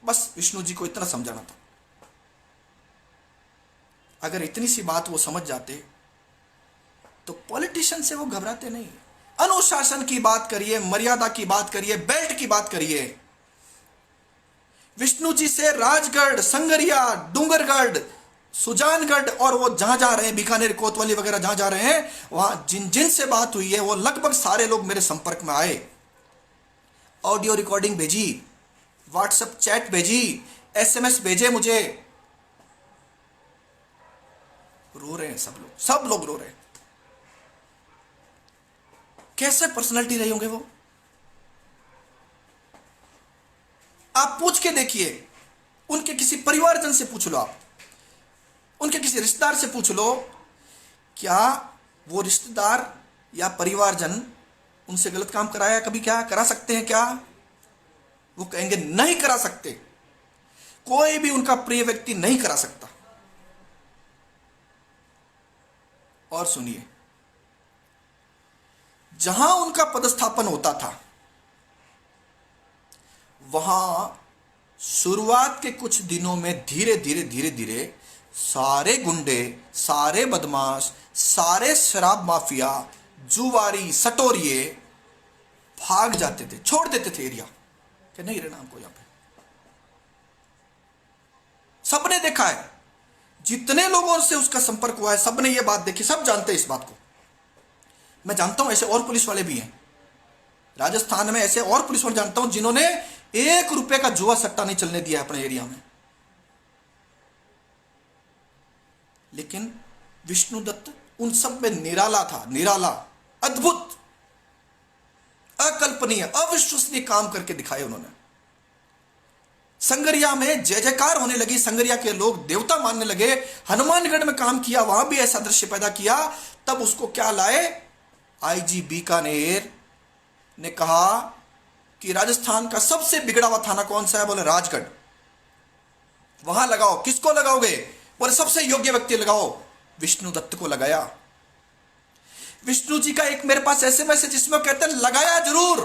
बस विष्णु जी को इतना समझाना था। अगर इतनी सी बात वो समझ जाते तो पॉलिटिशियन से वो घबराते नहीं। अनुशासन की बात करिए, मर्यादा की बात करिए, बेल्ट की बात करिए। विष्णु जी से राजगढ़, संगरिया, डूंगरगढ़, सुजानगढ़ और वो जहां जा रहे हैं, बीकानेर, कोतवाली वगैरह जहां जा रहे हैं, वहां जिन जिन से बात हुई है वो लगभग सारे लोग मेरे संपर्क में आए। ऑडियो रिकॉर्डिंग भेजी, व्हाट्सएप चैट भेजी, एसएमएस भेजे मुझे। रो रहे हैं सब लोग रो रहे हैं। कैसे पर्सनालिटी रही होंगे वो, आप पूछ के देखिए। उनके किसी परिवारजन से पूछ लो, आप उनके किसी रिश्तेदार से पूछ लो, क्या वो रिश्तेदार या परिवारजन उनसे गलत काम कराया कभी? क्या करा सकते हैं क्या? वो कहेंगे नहीं करा सकते, कोई भी उनका प्रिय व्यक्ति नहीं करा सकता। और सुनिए, जहां उनका पदस्थापन होता था वहां शुरुआत के कुछ दिनों में धीरे धीरे सारे गुंडे, सारे बदमाश, सारे शराब माफिया, जुआरी, सटोरिये भाग जाते थे, छोड़ देते थे एरिया कि नहीं रहना हमको यहां पे। सबने देखा है, जितने लोगों से उसका संपर्क हुआ है सबने ये बात देखी, सब जानते हैं इस बात को। मैं जानता हूं ऐसे और पुलिस वाले भी हैं राजस्थान में, ऐसे और पुलिस वाले जानता हूं जिन्होंने 1 रुपए का जुआ सट्टा नहीं चलने दिया अपने एरिया में। लेकिन विष्णुदत्त उन सब में निराला था, निराला, अद्भुत, अकल्पनीय, अविश्वसनीय काम करके दिखाए उन्होंने। संगरिया में जय जयकार होने लगी, संगरिया के लोग देवता मानने लगे। हनुमानगढ़ में काम किया, वहां भी ऐसा दृश्य पैदा किया। तब उसको क्या लाए, आईजी बीकानेर ने कहा कि राजस्थान का सबसे बिगड़ा हुआ थाना कौन सा है? बोले राजगढ़, वहां लगाओ। किसको लगाओगे? बोले सबसे योग्य व्यक्ति लगाओ। विष्णुदत्त को लगाया। विष्णु जी का एक मेरे पास एसएमएस है जिसमें कहते हैं लगाया जरूर।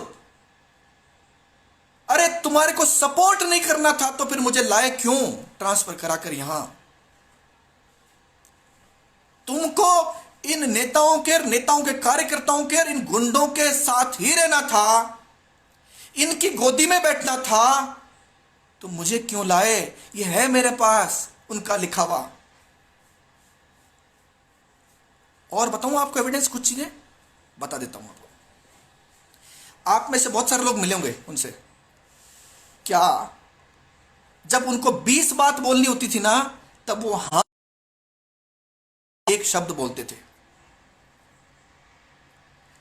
अरे तुम्हारे को सपोर्ट नहीं करना था तो फिर मुझे लाए क्यों ट्रांसफर कराकर यहां? तुमको इन नेताओं के कार्यकर्ताओं के, इन गुंडों के साथ ही रहना था, इनकी गोदी में बैठना था, तो मुझे क्यों लाए? ये है मेरे पास उनका लिखा हुआ। और बताऊं आपको एविडेंस, कुछ चीजें बता देता हूं आपको। आप में से बहुत सारे लोग मिले होंगे उनसे। क्या जब उनको 20 बात बोलनी होती थी ना, तब वो हाँ एक शब्द बोलते थे।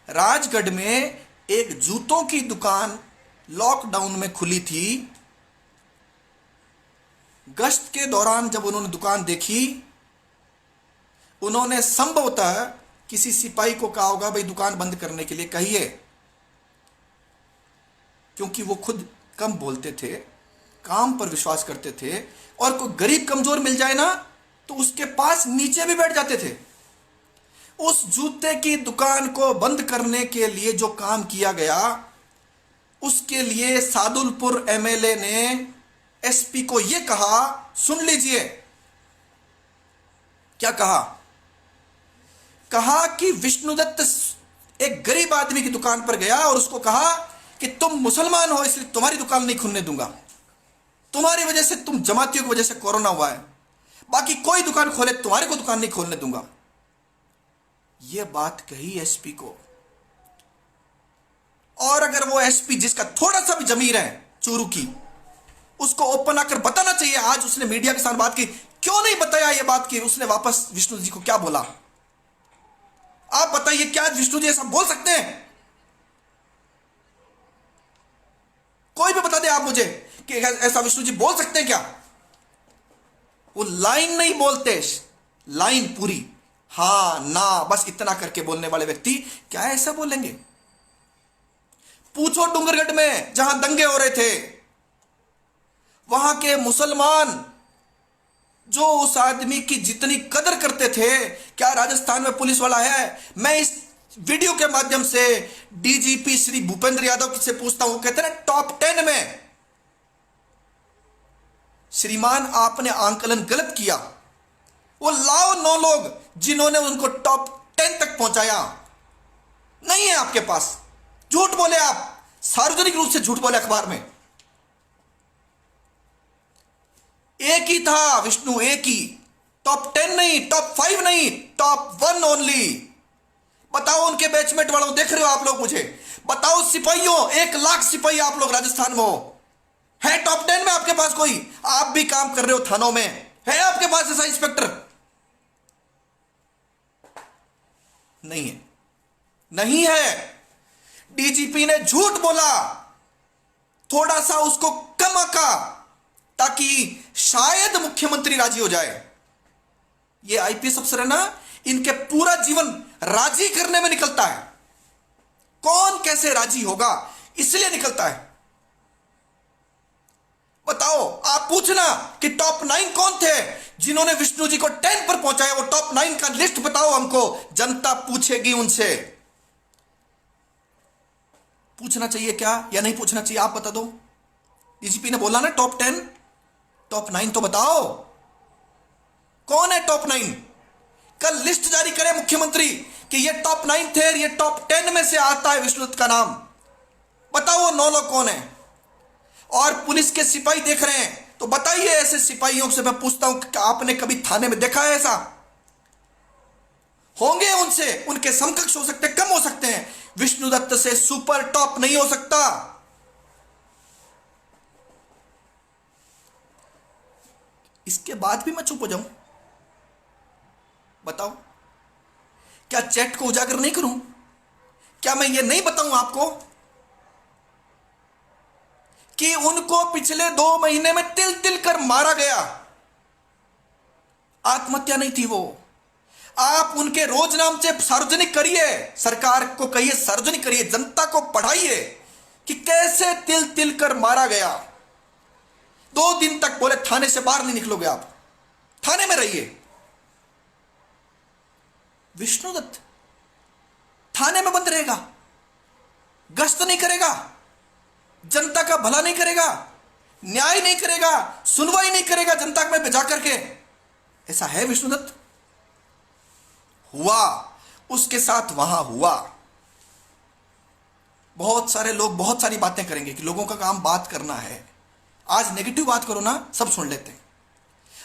राजगढ़ में एक जूतों की दुकान लॉकडाउन में खुली थी। गश्त के दौरान जब उन्होंने दुकान देखी, उन्होंने संभवतः किसी सिपाही को कहा होगा भाई दुकान बंद करने के लिए कहिए, क्योंकि वो खुद कम बोलते थे, काम पर विश्वास करते थे, और कोई गरीब कमजोर मिल जाए ना तो उसके पास नीचे भी बैठ जाते थे। उस जूते की दुकान को बंद करने के लिए जो काम किया गया, उसके लिए सादुलपुर एमएलए ने एसपी को यह कहा, सुन लीजिए क्या कहा। कहा कि विष्णुदत्त एक गरीब आदमी की दुकान पर गया और उसको कहा कि तुम मुसलमान हो इसलिए तुम्हारी दुकान नहीं खुलने दूंगा, तुम्हारी वजह से, तुम जमातियों की वजह से कोरोना हुआ है, बाकी कोई दुकान खोले तुम्हारे को दुकान नहीं खोलने दूंगा। यह बात कही एसपी को। और अगर वो एसपी जिसका थोड़ा सा भी जमीर है चूरू की, उसको ओपन आकर बताना चाहिए। आज उसने मीडिया के साथ बात की, क्यों नहीं बताया ये बात की? उसने वापस विष्णु जी को क्या बोला? आप बताइए, क्या विष्णु जी ऐसा बोल सकते हैं? कोई भी बता दे आप मुझे कि ऐसा विष्णु जी बोल सकते हैं क्या? वो लाइन नहीं बोलते, लाइन पूरी, हां ना, बस इतना करके बोलने वाले व्यक्ति क्या ऐसा बोलेंगे? पूछो डूंगरगढ़ में जहां दंगे हो रहे थे, वहां के मुसलमान जो उस आदमी की जितनी कदर करते थे, क्या राजस्थान में पुलिस वाला है? मैं इस वीडियो के माध्यम से डीजीपी श्री भूपेंद्र यादव से पूछता हूं, कहते हैं टॉप 10 में श्रीमान आपने आंकलन गलत किया। वो लाओ 9 लोग जिन्होंने उनको टॉप 10 तक पहुंचाया नहीं है आपके पास। झूठ बोले आप, सार्वजनिक रूप से झूठ बोले अखबार में। एक ही था विष्णु, एक ही, टॉप 10 नहीं, टॉप 5 नहीं, टॉप 1 ओनली। बताओ उनके बैचमेट वालों, देख रहे हो आप लोग, मुझे बताओ सिपाहियों, 1 लाख सिपाही आप लोग राजस्थान में हो, है टॉप 10 में आपके पास कोई? आप भी काम कर रहे हो थानों में, है आपके पास ऐसा इंस्पेक्टर? नहीं है, नहीं है। डीजीपी ने झूठ बोला, थोड़ा सा उसको कम आका ताकि शायद मुख्यमंत्री राजी हो जाए। ये आईपीएस अफसर है ना, इनके पूरा जीवन राजी करने में निकलता है। कौन कैसे राजी होगा इसलिए निकलता है। बताओ, आप पूछना कि टॉप 9 कौन थे जिन्होंने विष्णु जी को 10 पर पहुंचाया। वो टॉप 9 का लिस्ट बताओ हमको, जनता पूछेगी उनसे। पूछना चाहिए क्या या नहीं पूछना चाहिए, आप बता दो। डीजीपी ने बोला ना टॉप 10, टॉप 9 तो बताओ कौन है टॉप 9। कल लिस्ट जारी करे मुख्यमंत्री कि ये टॉप 9 थे, ये टॉप 10 में से आता है विष्णुदत्त का नाम। बताओ वो 9 लोग कौन है। और पुलिस के सिपाही देख रहे हैं तो बताइए, ऐसे सिपाहियों से मैं पूछता हूं कि आपने कभी थाने में देखा है ऐसा? होंगे उनसे, उनके समकक्ष हो सकते, कम हो सकते हैं, विष्णुदत्त से सुपर टॉप नहीं हो सकता। इसके बाद भी मैं चुप हो जाऊं? बताओ, क्या चैट को उजागर नहीं करूं? क्या मैं ये नहीं बताऊं आपको कि उनको पिछले 2 महीने में तिल तिल कर मारा गया? आत्महत्या नहीं थी वो। आप उनके रोजनाम से सार्वजनिक करिए, सरकार को कहिए सार्वजनिक करिए, जनता को पढ़ाइए कि कैसे तिल तिल कर मारा गया। 2 दिन तक बोले थाने से बाहर नहीं निकलोगे आप, थाने में रहिए। विष्णुदत्त थाने में बंद रहेगा, गश्त नहीं करेगा, जनता का भला नहीं करेगा, न्याय नहीं करेगा, सुनवाई नहीं करेगा जनता में जा करके। ऐसा है विष्णुदत्त? हुआ, उसके साथ वहां हुआ। बहुत सारे लोग बहुत सारी बातें करेंगे कि लोगों का काम बात करना है। आज नेगेटिव बात करो ना, सब सुन लेते हैं,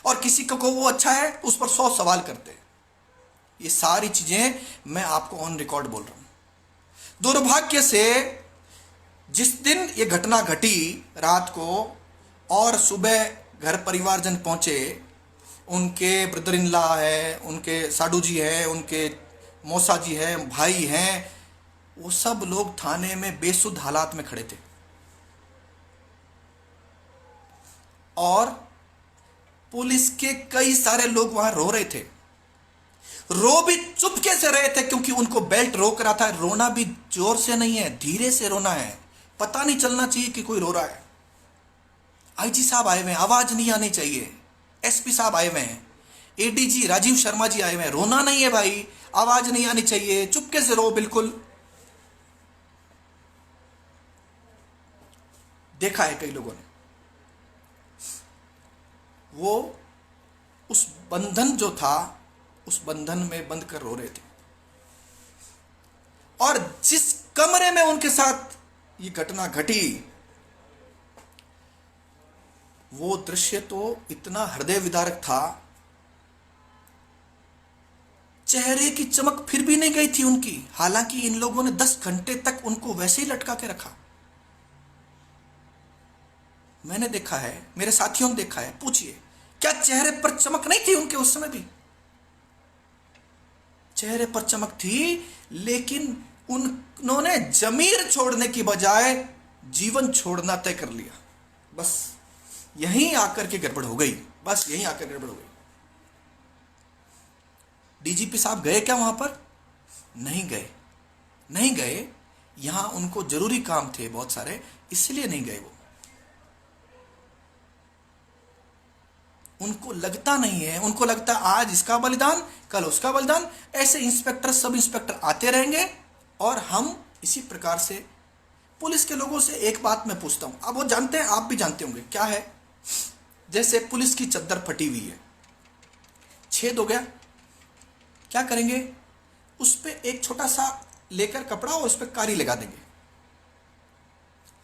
और किसी को वो अच्छा है उस पर 100 सवाल करते हैं। ये सारी चीजें मैं आपको ऑन रिकॉर्ड बोल रहा हूं। दुर्भाग्य से जिस दिन ये घटना घटी रात को और सुबह घर परिवारजन पहुंचे, उनके ब्रदर इन लॉ है, उनके साडू जी है, उनके मौसा जी है, भाई हैं, वो सब लोग थाने में बेसुध हालात में खड़े थे और पुलिस के कई सारे लोग वहां रो रहे थे। रो भी चुपके से रहे थे क्योंकि उनको बेल्ट रोक रहा था। रोना भी जोर से नहीं है, धीरे से रोना है, पता नहीं चलना चाहिए कि कोई रो रहा है। आईजी साहब आए हुए हैं, आवाज नहीं आनी चाहिए। एसपी साहब आए हुए हैं, एडीजी राजीव शर्मा जी आए हुए हैं, रोना नहीं है भाई, आवाज नहीं आनी चाहिए, चुपके से रो। बिल्कुल देखा है कई लोगों ने, वो उस बंधन जो था उस बंधन में बंद कर रो रहे थे। और जिस कमरे में उनके साथ ये घटना घटी, वो दृश्य तो इतना हृदय विदारक था। चेहरे की चमक फिर भी नहीं गई थी उनकी, हालांकि इन लोगों ने 10 घंटे तक उनको वैसे ही लटका के रखा। मैंने देखा है, मेरे साथियों ने देखा है, पूछिए क्या चेहरे पर चमक नहीं थी उनके? उस समय भी चेहरे पर चमक थी, लेकिन उन्होंने जमीर छोड़ने की बजाय जीवन छोड़ना तय कर लिया। बस यहीं आकर के गड़बड़ हो गई, बस यहीं आकर गड़बड़ हो गई। डीजीपी साहब गए क्या वहां पर? नहीं गए, नहीं गए। यहां उनको जरूरी काम थे बहुत सारे, इसलिए नहीं गए। वो उनको लगता नहीं है, उनको लगता आज इसका बलिदान कल उसका बलिदान। ऐसे इंस्पेक्टर सब इंस्पेक्टर आते रहेंगे और हम इसी प्रकार से। पुलिस के लोगों से एक बात मैं पूछता हूं, अब वो जानते हैं, आप भी जानते होंगे, क्या है जैसे पुलिस की चद्दर फटी हुई है, छेद हो गया, क्या करेंगे, उस पर एक छोटा सा लेकर कपड़ा और उस पर कारी लगा देंगे।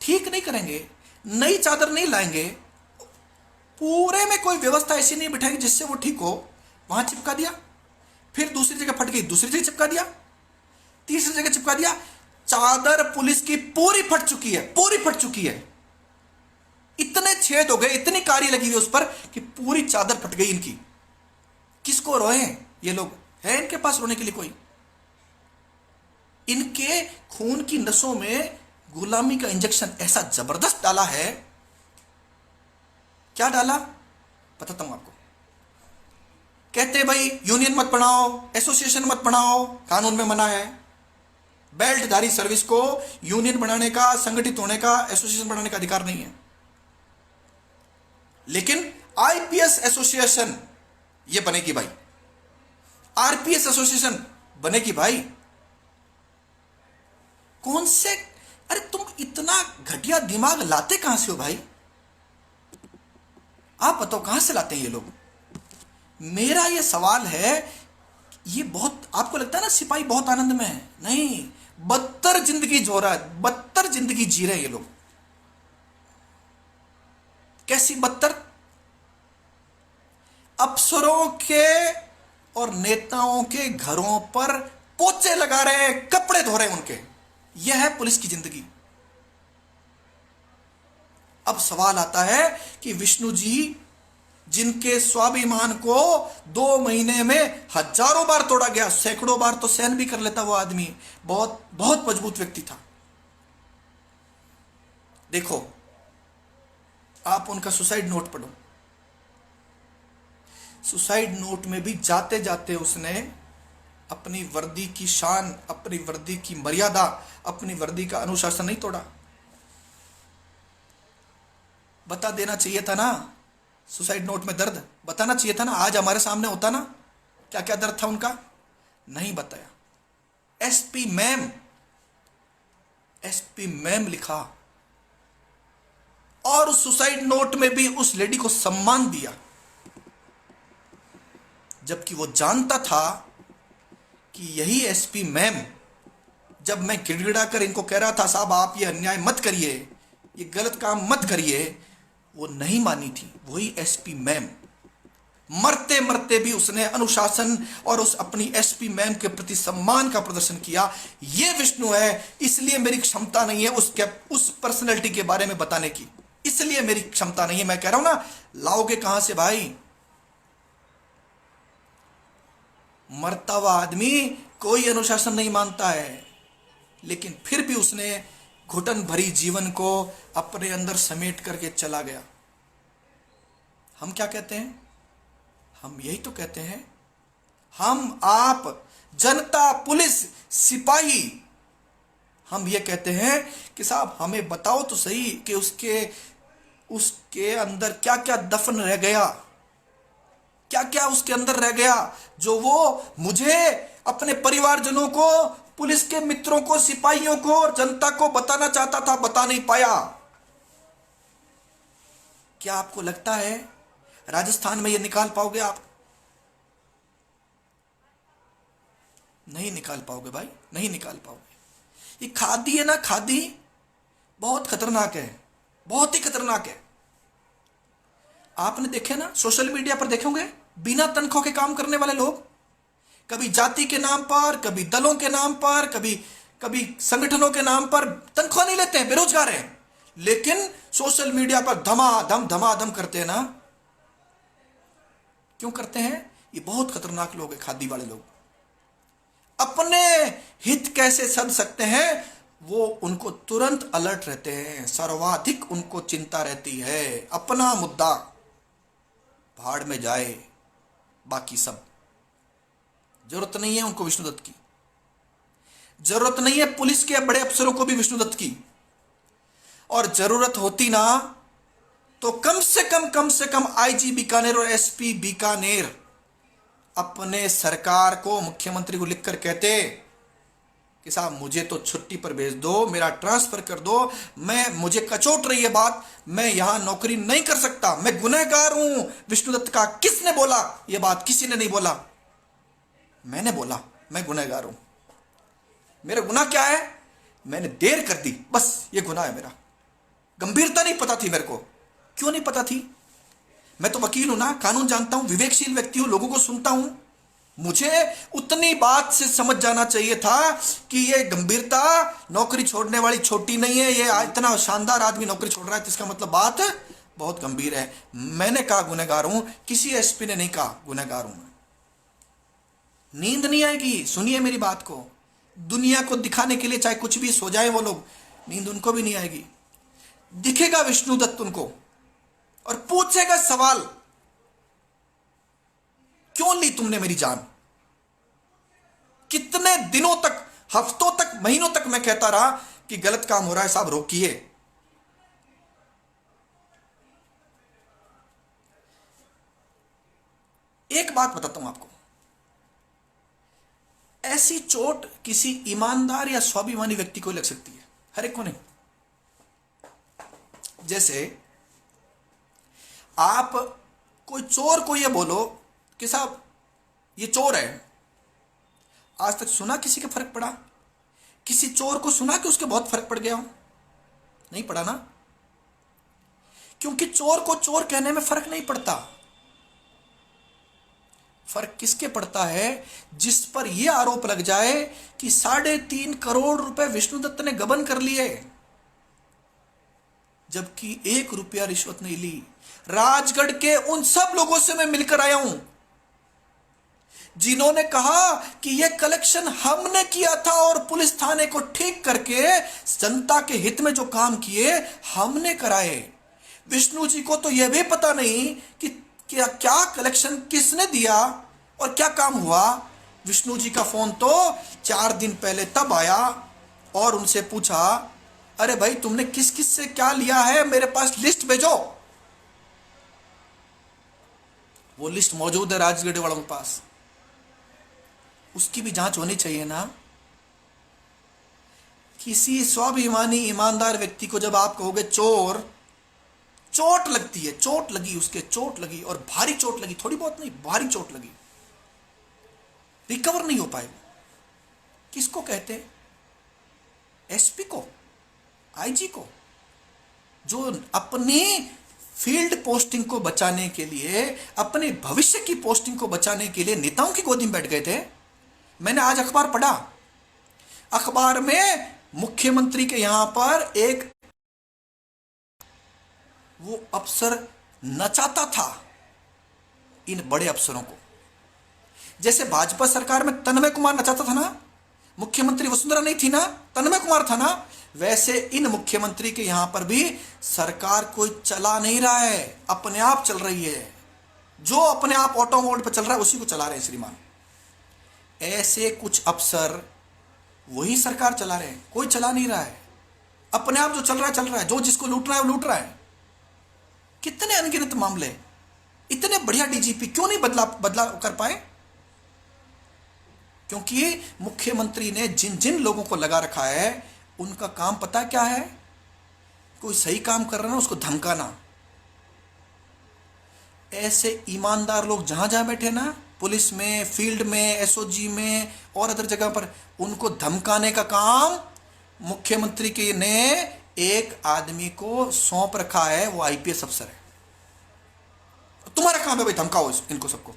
ठीक नहीं करेंगे, नई चादर नहीं लाएंगे, पूरे में कोई व्यवस्था ऐसी नहीं बिठाएंगे जिससे वो ठीक हो। वहां चिपका दिया, फिर दूसरी जगह फट गई, दूसरी जगह चिपका दिया, तीसरी जगह चिपका दिया। चादर पुलिस की पूरी फट चुकी है, पूरी फट चुकी है। इतने छेद हो गए, इतनी कारी लगी हुई उस पर कि पूरी चादर फट गई इनकी। किसको रोए ये लोग? है इनके पास रोने के लिए कोई? इनके खून की नसों में गुलामी का इंजेक्शन ऐसा जबरदस्त डाला है। क्या डाला बताता हूं आपको। कहते भाई यूनियन मत बनाओ, एसोसिएशन मत बनाओ, कानून में मना है। बेल्टधारी सर्विस को यूनियन बनाने का, संगठित होने का, एसोसिएशन बनाने का अधिकार नहीं है। लेकिन आईपीएस एसोसिएशन ये बनेगी भाई, आरपीएस एसोसिएशन बनेगी भाई। कौन से, अरे तुम इतना घटिया दिमाग लाते कहां से हो भाई? आप बताओ कहां से लाते हैं ये लोग? मेरा ये सवाल है, ये बहुत, आपको लगता है ना सिपाही बहुत आनंद में है, नहीं, बदतर जिंदगी जो रहा है, बदतर जिंदगी जी रहे हैं ये लोग। कैसी बदतर? अफसरों के और नेताओं के घरों पर पोचे लगा रहे हैं, कपड़े धो रहे हैं उनके। यह है पुलिस की जिंदगी। अब सवाल आता है कि विष्णु जी, जिनके स्वाभिमान को 2 महीने में हजारों बार तोड़ा गया, सैकड़ों बार तो सहन भी कर लेता वो आदमी, बहुत बहुत मजबूत व्यक्ति था। देखो, आप उनका सुसाइड नोट पढ़ो। सुसाइड नोट में भी जाते जाते उसने अपनी वर्दी की शान, अपनी वर्दी की मर्यादा, अपनी वर्दी का अनुशासन नहीं तोड़ा। बता देना चाहिए था ना, सुसाइड नोट में दर्द बताना चाहिए था ना, आज हमारे सामने होता ना क्या क्या दर्द था उनका, नहीं बताया। एसपी मैम लिखा, और उस सुसाइड नोट में भी उस लेडी को सम्मान दिया, जबकि वो जानता था कि यही एसपी मैम, जब मैं गिड़गिड़ा कर इनको कह रहा था साहब आप ये अन्याय मत करिए, ये गलत काम मत करिए, वो नहीं मानी थी। वही एसपी मैम, मरते मरते भी उसने अनुशासन और उस अपनी एसपी मैम के प्रति सम्मान का प्रदर्शन किया। ये विष्णु है, इसलिए मेरी क्षमता नहीं है उस पर्सनैलिटी के बारे में बताने की, इसलिए मेरी क्षमता नहीं है। मैं कह रहा हूं ना, लाओगे कहां से भाई? मरता हुआ आदमी कोई अनुशासन नहीं मानता है, लेकिन फिर भी उसने घुटन भरी जीवन को अपने अंदर समेट करके चला गया। हम क्या कहते हैं? हम यही तो कहते हैं, हम, आप, जनता, पुलिस, सिपाही, हम ये कहते हैं कि साहब हमें बताओ तो सही कि उसके अंदर क्या क्या दफन रह गया, क्या क्या उसके अंदर रह गया जो वो मुझे, अपने परिवारजनों को, पुलिस के मित्रों को, सिपाहियों को और जनता को बताना चाहता था, बता नहीं पाया। क्या आपको लगता है राजस्थान में ये निकाल पाओगे आप? नहीं निकाल पाओगे भाई, नहीं निकाल पाओगे। ये खादी है ना, खादी बहुत खतरनाक है, बहुत ही खतरनाक है। आपने देखे ना, सोशल मीडिया पर देखे होंगे, बिना तनख्वाह के काम करने वाले लोग, कभी जाति के नाम पर, कभी दलों के नाम पर, कभी संगठनों के नाम पर तनख्वाह नहीं लेते हैं, बेरोजगार हैं, लेकिन सोशल मीडिया पर धमाधम करते हैं ना। क्यों करते हैं? ये बहुत खतरनाक लोग हैं, खादी वाले लोग। अपने हित कैसे सध सकते हैं, वो उनको तुरंत अलर्ट रहते हैं, सर्वाधिक उनको चिंता रहती है। अपना मुद्दा भाड़ में जाए, बाकी सब जरूरत नहीं है उनको विष्णुदत्त की, जरूरत नहीं है पुलिस के बड़े अफसरों को भी विष्णुदत्त की। और जरूरत होती ना तो कम से कम आईजी बीकानेर और एसपी बीकानेर अपने सरकार को, मुख्यमंत्री को लिखकर कहते कि साहब मुझे तो छुट्टी पर भेज दो, मेरा ट्रांसफर कर दो, मुझे कचोट रही है बात, मैं यहां नौकरी नहीं कर सकता, मैं गुनहगार हूं। विष्णुदत्त का किसने बोला यह बात? किसी ने नहीं बोला, मैंने बोला मैं गुनहगार हूं। मेरा गुनाह क्या है? मैंने देर कर दी, बस ये गुनाह है मेरा। गंभीरता नहीं पता थी मेरे को। क्यों नहीं पता थी? मैं तो वकील हूं ना, कानून जानता हूं, विवेकशील व्यक्ति हूं, लोगों को सुनता हूं। मुझे उतनी बात से समझ जाना चाहिए था कि ये गंभीरता नौकरी छोड़ने वाली छोटी नहीं है। ये इतना शानदार आदमी नौकरी छोड़ रहा है तो इसका मतलब बात बहुत गंभीर है। मैंने कहा गुनहगार हूं, किसी एसपी ने नहीं कहा गुनहगार हूं। नींद नहीं आएगी, सुनिए मेरी बात को। दुनिया को दिखाने के लिए चाहे कुछ भी सो जाए वो लोग, नींद उनको भी नहीं आएगी। दिखेगा विष्णुदत्त उनको और पूछेगा सवाल, क्यों ली तुमने मेरी जान? कितने दिनों तक, हफ्तों तक, महीनों तक मैं कहता रहा कि गलत काम हो रहा है साहब, रोकिए। एक बात बताता हूं आपको, ऐसी चोट किसी ईमानदार या स्वाभिमानी व्यक्ति को लग सकती है, हर एक को नहीं। जैसे आप कोई चोर को यह बोलो कि साहब ये चोर है, आज तक सुना किसी के फर्क पड़ा? किसी चोर को सुना कि उसके बहुत फर्क पड़ गया हो? नहीं पड़ा ना, क्योंकि चोर को चोर कहने में फर्क नहीं पड़ता। फर्क किसके पड़ता है? जिस पर यह आरोप लग जाए कि 3.5 करोड़ रुपए विष्णुदत्त ने गबन कर लिए, जबकि 1 रुपया रिश्वत नहीं ली। राजगढ़ के उन सब लोगों से मैं मिलकर आया हूं जिन्होंने कहा कि यह कलेक्शन हमने किया था और पुलिस थाने को ठीक करके जनता के हित में जो काम किए हमने कराए। विष्णु जी को तो यह भी पता नहीं कि क्या कलेक्शन किसने दिया और क्या काम हुआ। विष्णु जी का फोन तो 4 दिन पहले तब आया और उनसे पूछा, अरे भाई तुमने किस किस से क्या लिया है, मेरे पास लिस्ट भेजो। वो लिस्ट मौजूद है राजगढ़ वालों के पास, उसकी भी जांच होनी चाहिए ना। किसी स्वाभिमानी ईमानदार व्यक्ति को जब आप कहोगे चोर, चोट लगती है, चोट लगी उसके, चोट लगी और भारी चोट लगी, थोड़ी बहुत नहीं, भारी चोट लगी, रिकवर नहीं हो पाएगा। किसको कहते? एसपी को, आईजी को, जो अपनी फील्ड पोस्टिंग को बचाने के लिए, अपने भविष्य की पोस्टिंग को बचाने के लिए नेताओं की गोदी में बैठ गए थे। मैंने आज अखबार पढ़ा, अखबार में मुख्यमंत्री के यहां पर एक वो अफसर नचाता था इन बड़े अफसरों को, जैसे भाजपा सरकार में तन्मय कुमार नचाता था ना, मुख्यमंत्री वसुंधरा नहीं थी ना, तन्मय कुमार था ना, वैसे इन मुख्यमंत्री के यहां पर भी सरकार कोई चला नहीं रहा है, अपने आप चल रही है। जो अपने आप ऑटो मोड पर चल रहा है उसी को चला रहे हैं श्रीमान। ऐसे कुछ अफसर वही सरकार चला रहे हैं, कोई चला नहीं रहा है, अपने आप जो चल रहा है चल रहा है, जो जिसको लूट रहा है वो लूट रहा है। कितने अनगिनत मामले, इतने बढ़िया डीजीपी क्यों नहीं बदला कर पाए? क्योंकि मुख्यमंत्री ने जिन जिन लोगों को लगा रखा है उनका काम पता क्या है? कोई सही काम कर रहा है ना उसको धमकाना। ऐसे ईमानदार लोग जहां जहां बैठे ना, पुलिस में, फील्ड में, एसओजी में और अदर जगह पर, उनको धमकाने का काम मुख्यमंत्री के ने एक आदमी को सौंप रखा है, वो आईपीएस अफसर है। तुम्हारा काम है भाई धमकाओ इनको सबको।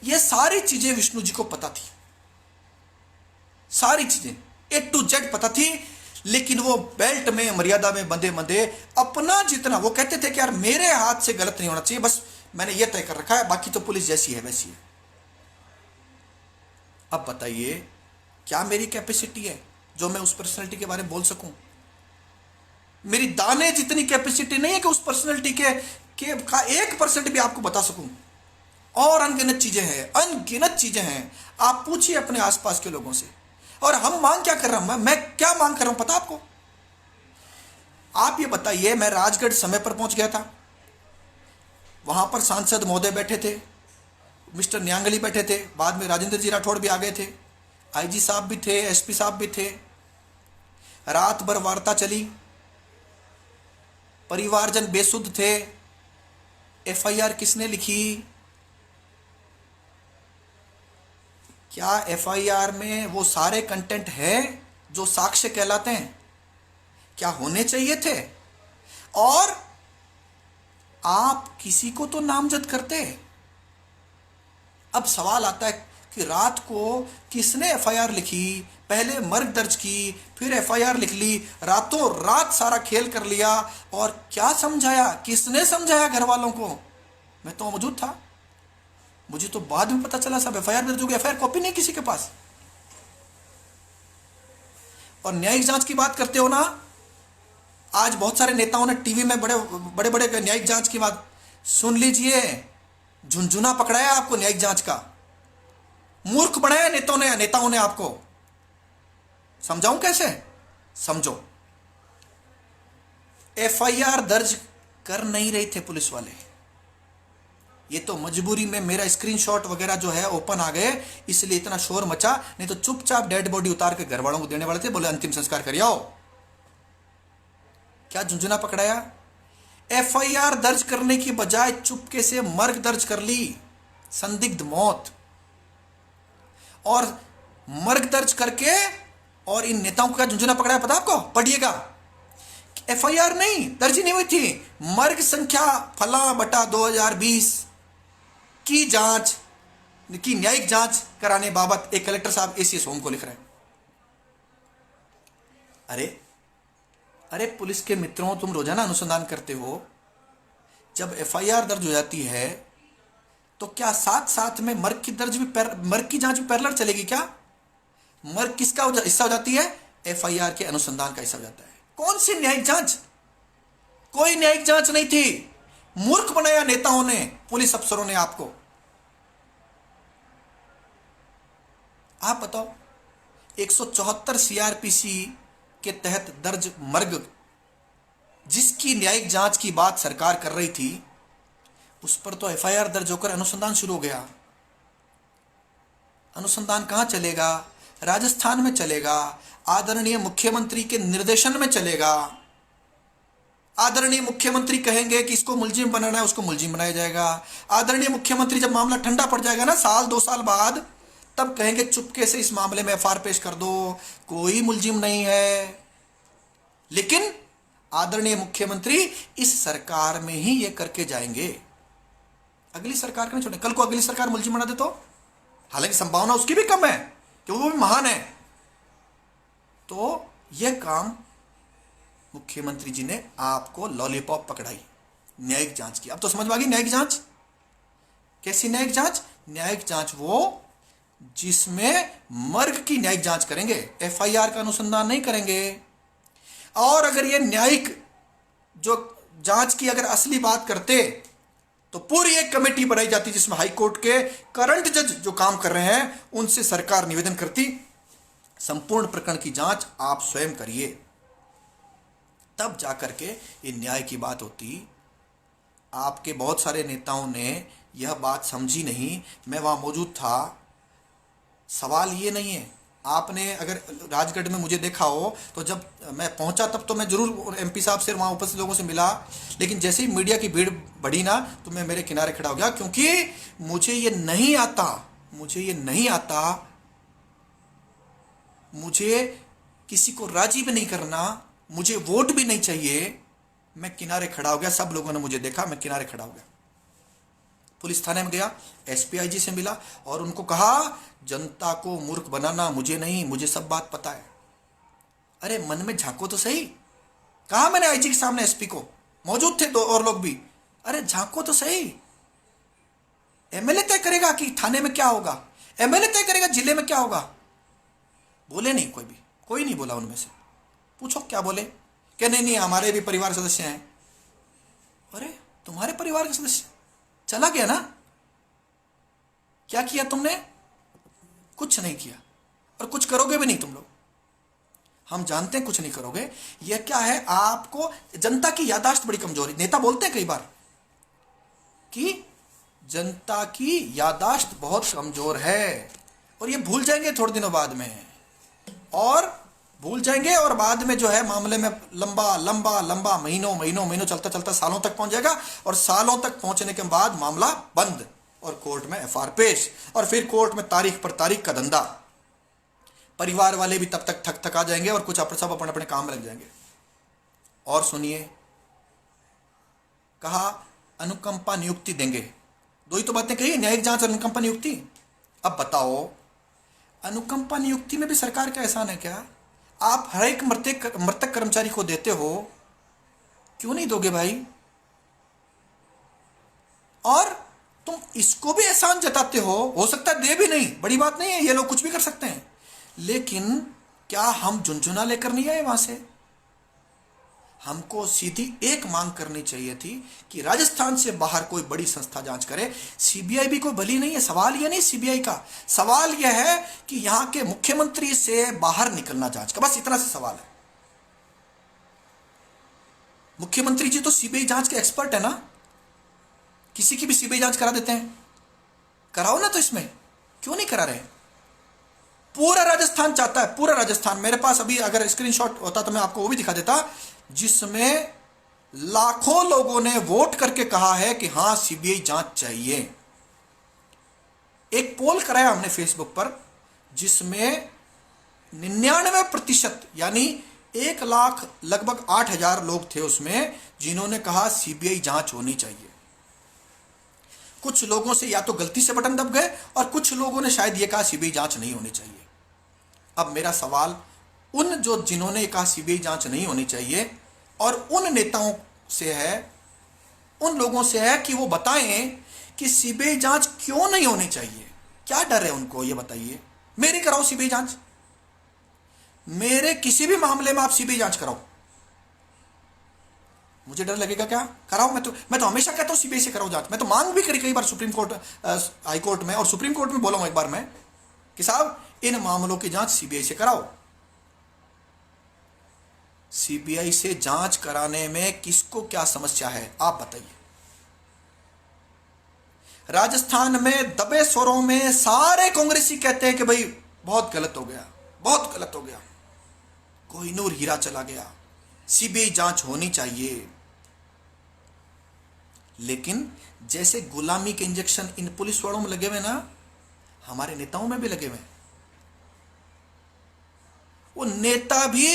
ये सारी चीजें विष्णु जी को पता थी, सारी चीजें A to Z पता थी, लेकिन वो बेल्ट में, मर्यादा में बंधे बंधे अपना जितना, वो कहते थे कि यार मेरे हाथ से गलत नहीं होना चाहिए, बस मैंने ये तय कर रखा है, बाकी तो पुलिस जैसी है वैसी है। अब बताइए क्या मेरी कैपेसिटी है जो मैं उस पर्सनैलिटी के बारे में बोल सकूं? मेरी दाने जितनी कैपेसिटी नहीं है कि उस पर्सनैलिटी के का 1% भी आपको बता सकूं। और अनगिनत चीजें हैं, अनगिनत चीजें हैं। आप पूछिए अपने आसपास के लोगों से। और हम मांग क्या कर रहा हूं? मैं क्या मांग कर रहा हूं पता आपको? आप ये बताइए, मैं राजगढ़ समय पर पहुंच गया था, वहां पर सांसद महोदय बैठे थे, मिस्टर न्यांगली बैठे थे, बाद में राजेंद्र जी राठौड़ भी आ गए थे। आईजी साहब भी थे, एसपी साहब भी थे। रात भर वार्ता चली, परिवारजन बेसुध थे। एफआईआर किसने लिखी? क्या एफआईआर में वो सारे कंटेंट है जो साक्ष्य कहलाते हैं? क्या होने चाहिए थे? और आप किसी को तो नामजद करते। अब सवाल आता है कि रात को किसने एफआईआर लिखी? पहले मर्ग दर्ज की, फिर एफआईआर लिख ली, रातों रात सारा खेल कर लिया। और क्या समझाया? किसने समझाया घर वालों को? मैं तो मौजूद था, मुझे तो बाद में पता चला सब एफआईआर दर्ज हो गई, एफआईआर कॉपी नहीं किसी के पास। और न्यायिक जांच की बात करते हो ना, आज बहुत सारे नेताओं ने टीवी में बड़े बड़े न्यायिक जांच की बात सुन लीजिए। झुनझुना पकड़ाया आपको न्यायिक जांच का, मूर्ख बनाया नेताओं ने आपको। समझाऊं कैसे? समझो। एफआईआर दर्ज कर नहीं रहे थे पुलिस वाले, ये तो मजबूरी में मेरा स्क्रीनशॉट वगैरह जो है ओपन आ गए, इसलिए इतना शोर मचा। नहीं तो चुपचाप डेड बॉडी उतार के घर वालों को देने वाले थे, बोले अंतिम संस्कार करिए आओ। क्या झुंझुना पकड़ाया? एफआईआर दर्ज करने की बजाय चुपके से मर्ग दर्ज कर ली, संदिग्ध मौत। और मर्ग दर्ज करके, और इन नेताओं को क्या झुंझुना पकड़ाया पता आपको? पढ़िएगा। एफआईआर नहीं दर्ज नहीं हुई थी, मर्ग संख्या फला बटा 2020 की जांच की न्यायिक जांच कराने बाबत एक कलेक्टर साहब एसीएस होम को लिख रहे हैं। अरे पुलिस के मित्रों, तुम रोजाना अनुसंधान करते हो, जब एफआईआर दर्ज हो जाती है तो क्या साथ साथ में मर्ग की जांच भी पैरेलल चलेगी क्या? मर्ग किसका हिस्सा हो जाती है? एफआईआर के अनुसंधान का हिस्सा हो जाता है। कौन सी न्यायिक जांच? कोई न्यायिक जांच नहीं थी। मूर्ख बनाया नेताओं ने, पुलिस अफसरों ने आपको। आप बताओ, 174 सीआरपीसी के तहत दर्ज मर्ग, जिसकी न्यायिक जांच की बात सरकार कर रही थी, उस पर तो एफआईआर दर्ज होकर अनुसंधान शुरू हो गया। अनुसंधान कहां चलेगा? राजस्थान में चलेगा, आदरणीय मुख्यमंत्री के निर्देशन में चलेगा। आदरणीय मुख्यमंत्री कहेंगे कि इसको मुलजिम बनाना है, उसको मुलजिम बनाया जाएगा। आदरणीय मुख्यमंत्री जब मामला ठंडा पड़ जाएगा ना, साल 2 साल बाद, तब कहेंगे चुपके से इस मामले में एफआईआर पेश कर दो, कोई मुलजिम नहीं है। लेकिन आदरणीय मुख्यमंत्री इस सरकार में ही ये करके जाएंगे, अगली सरकार को नहीं छोड़े। कल को अगली सरकार मुलजिम बना दे तो, हालांकि संभावना उसकी भी कम है कि वो भी महान है, तो यह काम मुख्यमंत्री जी ने आपको लॉलीपॉप पकड़ाई, न्यायिक जांच की। अब तो समझ में आ गई न्यायिक जांच कैसी? न्यायिक जांच, न्यायिक जांच वो जिसमें मर्ग की न्यायिक जांच करेंगे, एफआईआर का अनुसंधान नहीं करेंगे। और अगर ये न्यायिक जो जांच की अगर असली बात करते तो पूरी एक कमेटी बनाई जाती जिसमें हाई कोर्ट के करंट जज जो काम कर रहे हैं उनसे सरकार निवेदन करती, संपूर्ण प्रकरण की जांच आप स्वयं करिए, तब जाकर के ये न्याय की बात होती। आपके बहुत सारे नेताओं ने यह बात समझी नहीं, मैं वहां मौजूद था। सवाल ये नहीं है, आपने अगर राजगढ़ में मुझे देखा हो तो जब मैं पहुंचा तब तो मैं जरूर एमपी साहब से वहाँ उपस्थित लोगों से मिला, लेकिन जैसे ही मीडिया की भीड़ बढ़ी ना तो मैं मेरे किनारे खड़ा हो गया, क्योंकि मुझे ये नहीं आता, मुझे किसी को राजी भी नहीं करना, मुझे वोट भी नहीं चाहिए। मैं किनारे खड़ा हो गया, सब लोगों ने मुझे देखा, मैं किनारे खड़ा हो गया। पुलिस थाने में गया, एसपी आईजी से मिला और उनको कहा जनता को मूर्ख बनाना मुझे नहीं, मुझे सब बात पता है। अरे मन में झांको तो सही, कहा मैंने आईजी के सामने, एसपी को मौजूद थे दो और लोग भी। अरे झांको तो सही, एमएलए तय करेगा कि थाने में क्या होगा, एमएलए तय करेगा जिले में क्या होगा। बोले नहीं, कोई नहीं बोला उनमें से। पूछो क्या बोले? क्या नहीं हमारे भी परिवार सदस्य हैं। अरे तुम्हारे परिवार के सदस्य? चला गया ना। क्या किया तुमने? कुछ नहीं किया, और कुछ करोगे भी नहीं तुम लोग। हम जानते हैं कुछ नहीं करोगे। यह क्या है, आपको जनता की याददाश्त बड़ी कमजोर है। नेता बोलते हैं कई बार कि जनता की याददाश्त बहुत कमजोर है, और ये भूल जाएंगे थोड़े दिनों बाद में, और भूल जाएंगे, और बाद में जो है मामले में लंबा लंबा लंबा महीनों महीनों महीनों चलता चलता सालों तक पहुंच जाएगा, और सालों तक पहुंचने के बाद मामला बंद और कोर्ट में एफआईआर पेश, और फिर कोर्ट में तारीख पर तारीख का धंधा। परिवार वाले भी तब तक थक आ जाएंगे और कुछ सब अपने अपने काम में लग जाएंगे। और सुनिए, कहा अनुकंपा नियुक्ति देंगे, दो ही तो बातें कही, न्यायिक जांच और अनुकंपा नियुक्ति। अब बताओ, अनुकंपा नियुक्ति में भी सरकार का एहसान है क्या? आप हर एक मृतक कर्मचारी को देते हो, क्यों नहीं दोगे भाई? और तुम इसको भी एहसान जताते हो सकता है दे भी नहीं, बड़ी बात नहीं है, ये लोग कुछ भी कर सकते हैं, लेकिन क्या हम झुनझुना लेकर नहीं आए वहां से? हमको सीधी एक मांग करनी चाहिए थी कि राजस्थान से बाहर कोई बड़ी संस्था जांच करे। सीबीआई भी कोई भली नहीं है, सवाल यह नहीं सीबीआई का, सवाल यह है कि यहां के मुख्यमंत्री से बाहर निकलना जांच का, बस इतना सा सवाल है। मुख्यमंत्री जी तो सीबीआई जांच के एक्सपर्ट है ना, किसी की भी सीबीआई जांच करा देते हैं, कराओ ना, तो इसमें क्यों नहीं करा रहे? पूरा राजस्थान चाहता है, पूरा राजस्थान। मेरे पास अभी अगर स्क्रीनशॉट होता तो मैं आपको वो भी दिखा देता, जिसमें लाखों लोगों ने वोट करके कहा है कि हां सीबीआई जांच चाहिए। एक पोल कराया हमने फेसबुक पर, जिसमें 99% यानी 1 लाख लगभग 8,000 लोग थे उसमें, जिन्होंने कहा सीबीआई जांच होनी चाहिए। कुछ लोगों से या तो गलती से बटन दब गए, और कुछ लोगों ने शायद यह कहा सीबीआई जांच नहीं होनी चाहिए। अब मेरा सवाल जिन्होंने कहा सीबीआई जांच नहीं होनी चाहिए, और उन नेताओं से है, उन लोगों से है कि वो बताएं कि सीबीआई जांच क्यों नहीं होनी चाहिए, क्या डर है उनको, ये बताइए। मेरी कराओ सीबीआई जांच, मेरे किसी भी मामले में आप सीबीआई जांच कराओ, मुझे डर लगेगा क्या? कराओ। मैं तो हमेशा कहता हूं सीबीआई से कराओ जांच। मैं तो मांग भी करी कई बार सुप्रीम कोर्ट, हाई कोर्ट में, और सुप्रीम कोर्ट में बोला हूं एक बार मैं कि साहब इन मामलों की जांच सीबीआई से कराओ। सीबीआई से जांच कराने में किसको क्या समस्या है, आप बताइए। राजस्थान में दबे स्वरों में सारे कांग्रेसी कहते हैं कि भाई बहुत गलत हो गया, बहुत गलत हो गया, कोहिनूर हीरा चला गया, सीबीआई जांच होनी चाहिए। लेकिन जैसे गुलामी के इंजेक्शन इन पुलिस वालों में लगे हुए ना, हमारे नेताओं में भी लगे हुए। वो नेता भी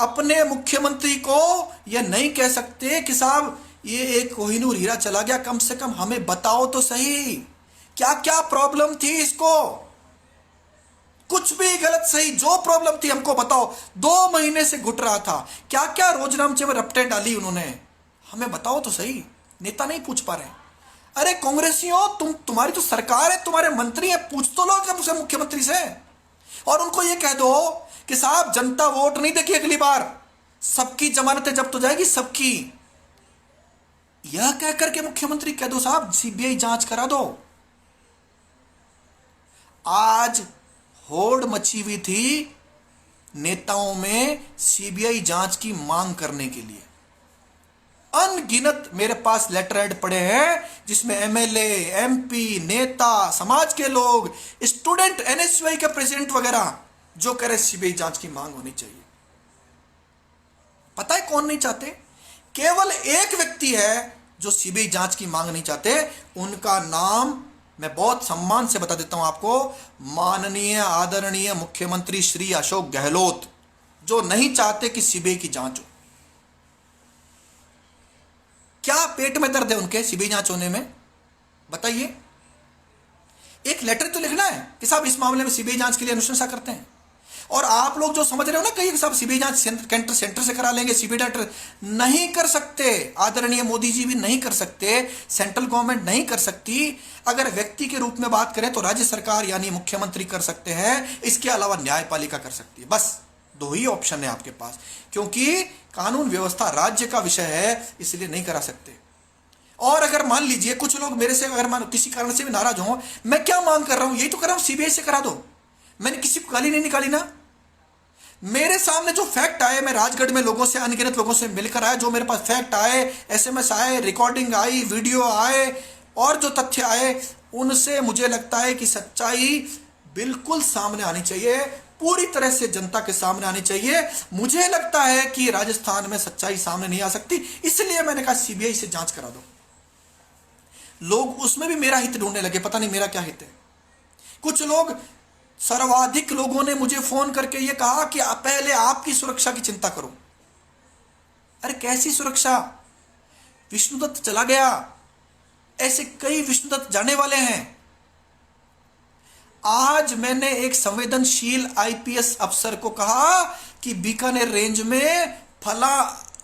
अपने मुख्यमंत्री को यह नहीं कह सकते कि साहब ये एक कोहिनूर हीरा चला गया, कम से कम हमें बताओ तो सही क्या क्या प्रॉब्लम थी इसको, कुछ भी गलत सही जो प्रॉब्लम थी हमको बताओ। 2 महीने से घुट रहा था, क्या क्या रोजनामचे में रपटें डाली उन्होंने, हमें बताओ तो सही। नेता नहीं पूछ पा रहे। अरे कांग्रेसियों, तुम्हारी तो सरकार है, तुम्हारे मंत्री है, पूछ तो लो कम से मुख्यमंत्री से, और उनको यह कह दो कि साहब जनता वोट नहीं देगी अगली बार, सबकी जमानतें जब्त हो जाएगी, सबकी। यह कहकर के मुख्यमंत्री कह दो साहब सीबीआई जांच करा दो। आज होड़ मची हुई थी नेताओं में सीबीआई जांच की मांग करने के लिए। अनगिनत मेरे पास लेटर हेड पड़े हैं जिसमें एमएलए, एमपी, नेता, समाज के लोग, स्टूडेंट, एनएसयूआई के प्रेसिडेंट वगैरह जो कह रहे सीबीआई जांच की मांग होनी चाहिए। पता है कौन नहीं चाहते? केवल एक व्यक्ति है जो सीबीआई जांच की मांग नहीं चाहते। उनका नाम मैं बहुत सम्मान से बता देता हूं आपको, माननीय आदरणीय मुख्यमंत्री श्री अशोक गहलोत, जो नहीं चाहते कि सीबीआई की जांच हो। क्या पेट में दर्द है उनके सीबीआई जांच होने में, बताइए। एक लेटर तो लिखना है कि साहब इस मामले में सीबीआई जांच के लिए अनुशंसा करते हैं। और आप लोग जो समझ रहे हो ना कहीं कि साहब सीबीआई जांच सेंटर से करा लेंगे, सीबीआई डायरेक्टर नहीं कर सकते। आदरणीय मोदी जी भी नहीं कर सकते, सेंट्रल गवर्नमेंट नहीं कर सकती। अगर व्यक्ति के रूप में बात करें तो राज्य सरकार यानी मुख्यमंत्री कर सकते हैं, इसके अलावा न्यायपालिका कर सकती है। बस 2 ही ऑप्शन है आपके पास, क्योंकि कानून व्यवस्था राज्य का विषय है, इसलिए नहीं करा सकते। और अगर मान लीजिए कुछ लोग मेरे से अगर मान किसी कारण से भी नाराज हो, मैं क्या मांग कर रहा हूं, यही तो कर रहा हूं, सीबीआई से करा दो। मैंने किसी को गाली नहीं निकाली ना, मेरे सामने जो फैक्ट आए, मैं राजगढ़ में लोगों से, अनगिनत लोगों से मिलकर आया, जो मेरे पास फैक्ट आए, एसएमएस आए, रिकॉर्डिंग आई, वीडियो आए और जो तथ्य आए, उनसे मुझे लगता है कि सच्चाई बिल्कुल सामने आनी चाहिए, पूरी तरह से जनता के सामने आनी चाहिए। मुझे लगता है कि राजस्थान में सच्चाई सामने नहीं आ सकती, इसलिए मैंने कहा सीबीआई से जांच करा दो। लोग उसमें भी मेरा हित ढूंढने लगे, पता नहीं मेरा क्या हित है। कुछ लोग, सर्वाधिक लोगों ने मुझे फोन करके यह कहा कि पहले आपकी सुरक्षा की चिंता करो। अरे कैसी सुरक्षा? विष्णुदत्त चला गया, ऐसे कई विष्णुदत्त जाने वाले हैं। आज मैंने एक संवेदनशील आईपीएस अफसर को कहा कि बीकानेर रेंज में फला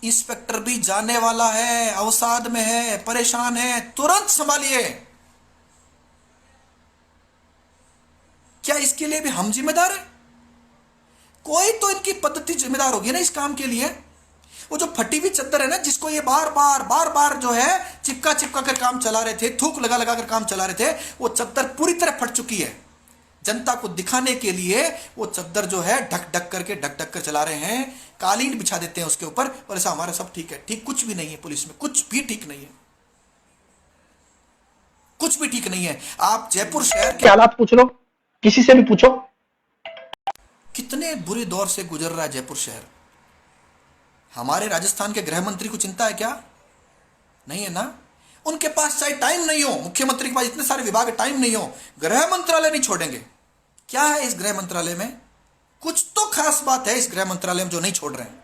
इंस्पेक्टर भी जाने वाला है, अवसाद में है, परेशान है, तुरंत संभालिए। क्या इसके लिए भी हम जिम्मेदार हैं? कोई तो इनकी पद्धति जिम्मेदार होगी ना इस काम के लिए। वो जो फटी हुई चद्दर है ना, जिसको ये बार बार जो है चिपका कर काम चला रहे थे, थूक लगा कर काम चला रहे थे, वो चद्दर पूरी तरह फट चुकी है। जनता को दिखाने के लिए वो चद्दर जो है ढक ढक कर चला रहे हैं, कालीन बिछा देते हैं उसके ऊपर, और ऐसा हमारा सब ठीक है। ठीक कुछ भी नहीं है, पुलिस में कुछ भी ठीक नहीं है, कुछ भी ठीक नहीं है। आप जयपुर शहर के हालात पूछ लो, किसी से भी पूछो। कितने बुरे दौर से गुजर रहा है जयपुर शहर। हमारे राजस्थान के गृह मंत्री को चिंता है क्या? नहीं है ना। उनके पास चाहे टाइम नहीं हो, मुख्यमंत्री के पास इतने सारे विभाग, टाइम नहीं हो, गृह मंत्रालय नहीं छोड़ेंगे। क्या है इस गृह मंत्रालय में? कुछ तो खास बात है इस गृह मंत्रालय में जो नहीं छोड़ रहे हैं।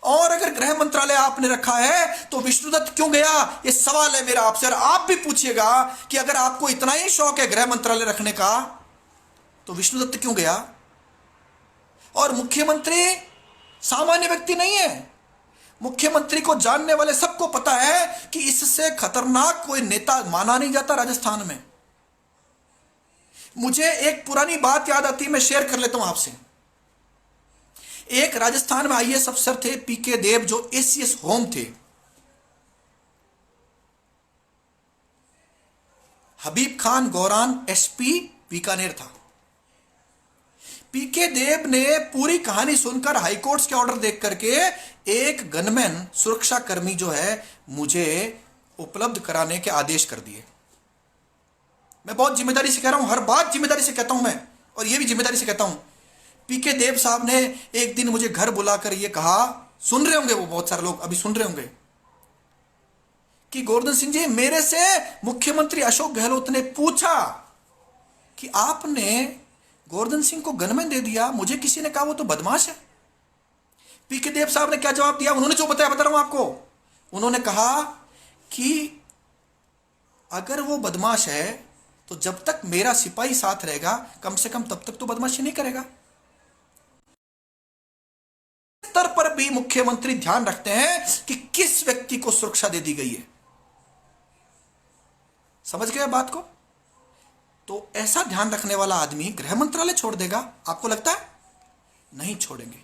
और अगर गृह मंत्रालय आपने रखा है तो विष्णुदत्त क्यों गया, ये सवाल है मेरा आपसे। और आप भी पूछिएगा कि अगर आपको इतना ही शौक है गृह मंत्रालय रखने का तो विष्णुदत्त क्यों गया? और मुख्यमंत्री सामान्य व्यक्ति नहीं है। मुख्यमंत्री को जानने वाले सबको पता है कि इससे खतरनाक कोई नेता माना नहीं जाता राजस्थान में। मुझे एक पुरानी बात याद आती है, मैं शेयर कर लेता हूं आपसे। एक राजस्थान में आईएएस अफसर थे पीके देव, जो एसीएस होम थे। हबीब खान गौरान एसपी बीकानेर था। पीके देव ने पूरी कहानी सुनकर हाईकोर्ट के ऑर्डर देख करके एक गनमैन सुरक्षाकर्मी जो है मुझे उपलब्ध कराने के आदेश कर दिए। मैं बहुत जिम्मेदारी से कह रहा हूं, हर बात जिम्मेदारी से कहता हूं मैं, और यह भी जिम्मेदारी से कहता हूं। पीके देव साहब ने एक दिन मुझे घर बुलाकर यह कहा, सुन रहे होंगे वो बहुत सारे लोग अभी सुन रहे होंगे, कि गोवर्धन सिंह जी, मेरे से मुख्यमंत्री अशोक गहलोत ने पूछा कि आपने गोवर्धन सिंह को गनमैन दे दिया, मुझे किसी ने कहा वो तो बदमाश है। पीके देव साहब ने क्या जवाब दिया? उन्होंने जो बताया बता रहा हूं आपको। उन्होंने कहा कि अगर वो बदमाश है तो जब तक मेरा सिपाही साथ रहेगा कम से कम तब तक तो बदमाशी नहीं करेगा। स्तर पर भी मुख्यमंत्री ध्यान रखते हैं कि किस व्यक्ति को सुरक्षा दे दी गई है। समझ गए बात को? तो ऐसा ध्यान रखने वाला आदमी गृह मंत्रालय छोड़ देगा? आपको लगता है? नहीं छोड़ेंगे।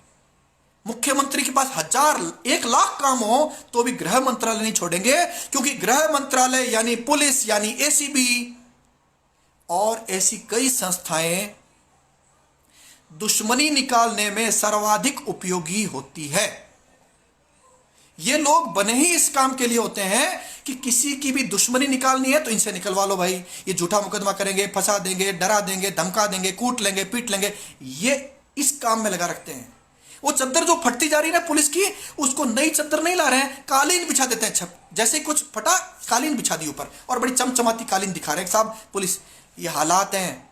मुख्यमंत्री के पास 1,00,000 काम हो तो भी गृह मंत्रालय नहीं छोड़ेंगे, क्योंकि गृह मंत्रालय यानी पुलिस यानी एसीबी और ऐसी कई संस्थाएं दुश्मनी निकालने में सर्वाधिक उपयोगी होती है। ये लोग बने ही इस काम के लिए होते हैं कि किसी की भी दुश्मनी निकालनी है तो इनसे निकलवा लो भाई, ये झूठा मुकदमा करेंगे, फंसा देंगे, डरा देंगे, धमका देंगे, कूट लेंगे, पीट लेंगे, ये इस काम में लगा रखते हैं। वो चद्दर जो फटती जा रही है ना पुलिस की, उसको नई चद्दर नहीं ला रहे हैं, कालीन बिछा देते हैं। छप जैसे ही कुछ फटा, कालीन बिछा दी ऊपर, और बड़ी चमचमाती कालीन दिखा रहे हैं साहब पुलिस। ये हालात हैं,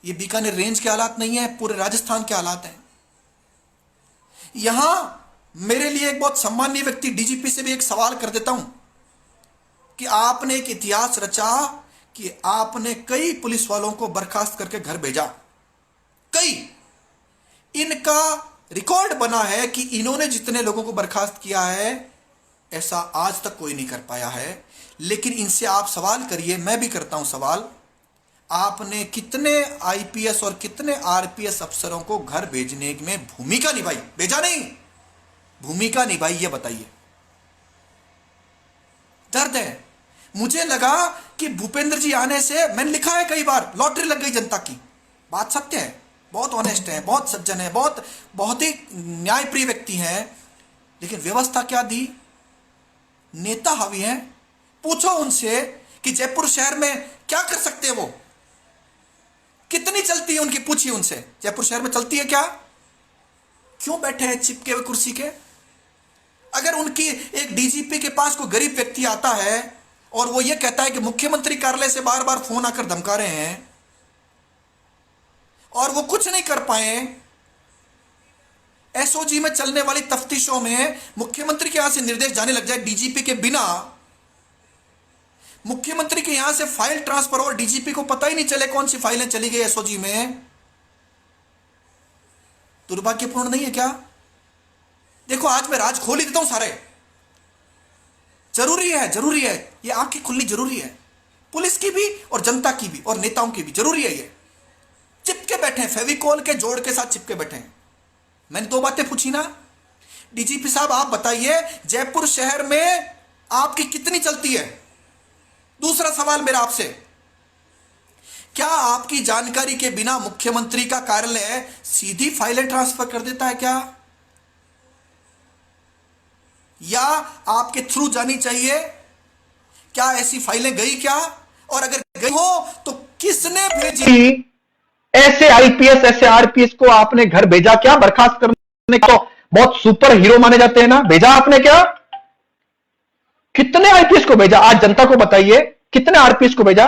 ये बीकानेर रेंज के हालात नहीं है, पूरे राजस्थान के हालात हैं। यहां मेरे लिए एक बहुत सम्मानीय व्यक्ति डीजीपी से भी एक सवाल कर देता हूं कि आपने एक इतिहास रचा कि आपने कई पुलिस वालों को बर्खास्त करके घर भेजा, कई। इनका रिकॉर्ड बना है कि इन्होंने जितने लोगों को बर्खास्त किया है ऐसा आज तक कोई नहीं कर पाया है। लेकिन इनसे आप सवाल करिए, मैं भी करता हूं सवाल, आपने कितने आईपीएस और कितने आरपीएस अफसरों को घर भेजने में भूमिका निभाई? भेजा नहीं, भूमिका निभाई, ये बताइए। दर्द है। मुझे लगा कि भूपेंद्र जी आने से, मैंने लिखा है कई बार, लॉटरी लग गई जनता की। बात सत्य है, बहुत ऑनेस्ट है, बहुत सज्जन है, बहुत ही न्यायप्रिय व्यक्ति हैं, लेकिन व्यवस्था क्या दी? नेता हावी हैं। पूछो उनसे कि जयपुर शहर में क्या कर सकते हैं वो, कितनी चलती है उनकी, पूछिए उनसे जयपुर शहर में चलती है क्या? क्यों बैठे हैं चिपके हुए कुर्सी के? अगर उनकी एक डीजीपी के पास कोई गरीब व्यक्ति आता है और वो ये कहता है कि मुख्यमंत्री कार्यालय से बार बार फोन आकर धमका रहे हैं और वो कुछ नहीं कर पाए, एसओजी में चलने वाली तफ्तीशों में मुख्यमंत्री के यहां से निर्देश जाने लग जाए डीजीपी के बिना, मुख्यमंत्री के यहां से फाइल ट्रांसफर और डीजीपी को पता ही नहीं चले कौन सी फाइलें चली गई एसओजी में, दुर्भाग्यपूर्ण नहीं है क्या? देखो आज मैं राज खोल ही देता हूं सारे, जरूरी है ये आंखें खुलनी जरूरी है, पुलिस की भी और जनता की भी और नेताओं की भी जरूरी है। ये चिपके बैठे हैं, फेविकॉल के जोड़ के साथ चिपके बैठे हैं। मैंने दो बातें पूछी ना, डीजीपी साहब आप बताइए जयपुर शहर में आपकी कितनी चलती है? दूसरा सवाल मेरा आपसे, क्या आपकी जानकारी के बिना मुख्यमंत्री का कार्यालय सीधी फाइलें ट्रांसफर कर देता है क्या, या आपके थ्रू जानी चाहिए? क्या ऐसी फाइलें गई क्या, और अगर गई हो तो किसने भेजी? ऐसे आईपीएस ऐसे आरपीएस को आपने घर भेजा क्या? बर्खास्त करने का तो बहुत सुपर हीरो माने जाते हैं ना, भेजा आपने क्या? कितने आईपीएस को भेजा? आज जनता को बताइए कितने आरपीएस को भेजा?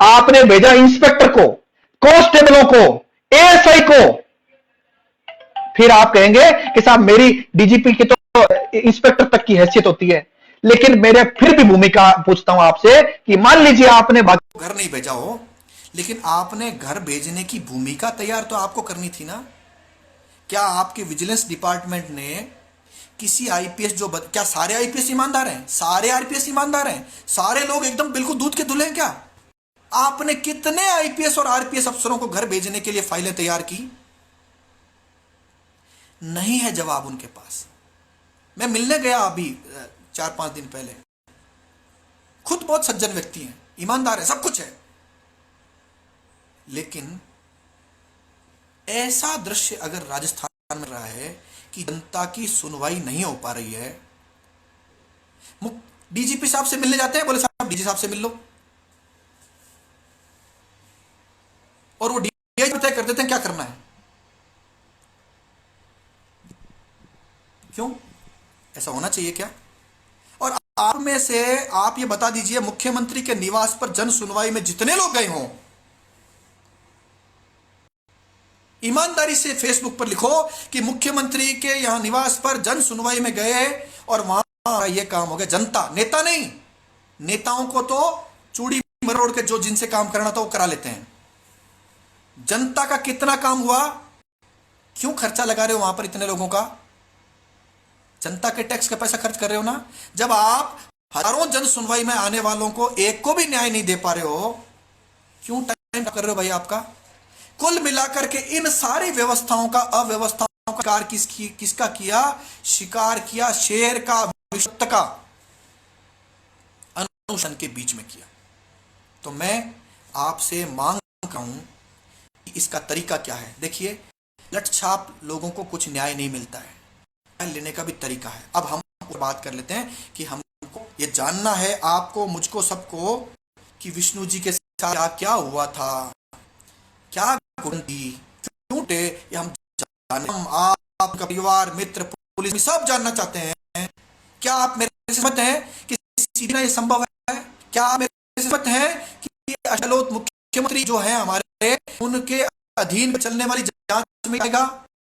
आपने भेजा इंस्पेक्टर को, कांस्टेबलों को, एएसआई को। फिर आप कहेंगे कि साहब मेरी डीजीपी की तो इंस्पेक्टर तक की हैसियत होती है, लेकिन मेरे फिर भी भूमिका पूछता हूं आपसे कि मान लीजिए आपने घर नहीं भेजा हो, लेकिन आपने घर भेजने की भूमिका तैयार तो आपको करनी थी ना। क्या आपके विजिलेंस डिपार्टमेंट ने किसी आईपीएस क्या सारे आईपीएस ईमानदार हैं? सारे आईपीएस ईमानदार हैं? सारे लोग एकदम बिल्कुल दूध के धुले हैं क्या? आपने कितने आईपीएस और आरपीएस अफसरों को घर भेजने के लिए फाइलें तैयार की? नहीं है जवाब उनके पास। मैं मिलने गया अभी 4-5 दिन पहले, खुद बहुत सज्जन व्यक्ति हैं, ईमानदार है, सब कुछ है, लेकिन ऐसा दृश्य अगर राजस्थान में रहा है कि जनता की सुनवाई नहीं हो पा रही है, डीजीपी साहब से मिलने जाते हैं, बोले साहब डीजी साहब से मिल लो, और वो डीआईजी तय कर देते हैं क्या करना है। क्यों? ऐसा होना चाहिए क्या? और आप में से आप ये बता दीजिए, मुख्यमंत्री के निवास पर जन सुनवाई में जितने लोग गए हों, ईमानदारी से फेसबुक पर लिखो कि मुख्यमंत्री के यहां निवास पर जन सुनवाई में गए और वहां यह काम हो गया। जनता, नेता नहीं, नेताओं को तो चूड़ी मरोड़ के जो जिनसे काम करना था वो करा लेते हैं। जनता का कितना काम हुआ? क्यों खर्चा लगा रहे हो वहां पर इतने लोगों का? जनता के टैक्स का पैसा खर्च कर रहे हो ना। जब आप हजारों जन सुनवाई में आने वालों को एक को भी न्याय नहीं दे पा रहे हो, क्यों टाइम कर रहे हो भाई आपका? कुल मिलाकर के इन सारी व्यवस्थाओं का, अव्यवस्थाओं का शिकार किसका किया? शिकार किया शेर का, विषत्व का, अनुशासन के बीच में किया। तो मैं आपसे मांग रहा हूं कि इसका तरीका क्या है। देखिए, लटछाप लोगों को कुछ न्याय नहीं मिलता है, लेने का भी तरीका है। अब हम बात कर लेते हैं कि हमको ये जानना है, आपको, मुझको, सबको, कि विष्णु जी के साथ क्या हुआ था, क्या गुंडी टूटे, ये हम जाने, हम आपका परिवार, मित्र, पुलिस सब जानना चाहते हैं। क्या आप मेरे से सहमत हैं कि सीधे ये संभव है? क्या आप मेरे से सहमत हैं कि अचलोत मुख्यमंत्री जो है हमारे, उनके अधीन चलने वाली जांच में आएगा?